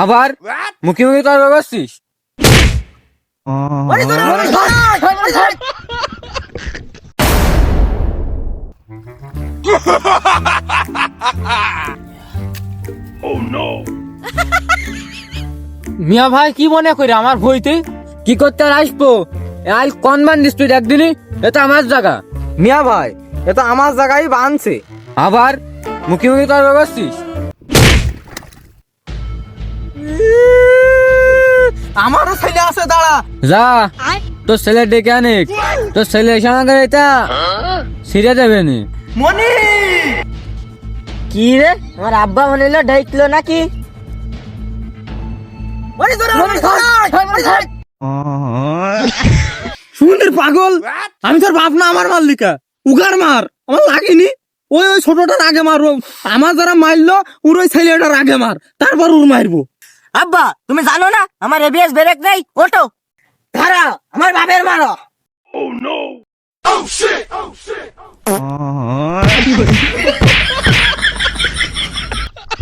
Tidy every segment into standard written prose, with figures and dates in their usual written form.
আবার মুখে মুখে তর্ক করছিস? মিয়া ভাই কি মনে করি আমার ভইতে কি করতে আর আসবো? আল কোন বান্ধিস তুই একদিনই? এটা আমার জায়গা। মিয়া ভাই এ তো আমার জায়গায় বানছে। আবার মুখে মুখে তর্ক করছিস? আমারও ছেলে আছে, দাঁড়া। যা তোর ছেলে ডেকে আনে, তোর ছেলে এসে আমাকে এটা ছিঁড়ে দেবে নি। মনি কি রে, আমার আব্বা মনে হলো ডাইকলো নাকি? সুন্দর পাগল, আমি তোর বাপ না, আমার মাল্লিকা উগার মার, আমার লাগেনি। ওই ওই ছোটটার আগে মারবো, আমার যারা মারলো ওর ওই ছেলেটার আগে মার, তারপর ওর মারবো। আব্বা তুমি জানো না আমার এবিএস ব্রেক নেই, ওঠো। ধারা আমার বাপের মারো।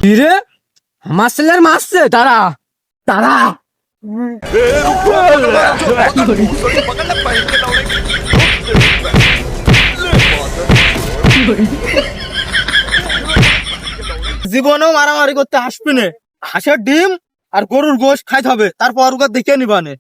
কি রে, আমার ছেলের মারছে? তারা তারা জীবনেও মারামারি করতে আসবি না। হাঁসের ডিম আর গরুর গোশ খাইতে হবে, তারপর ওকে দেখে নিবানে।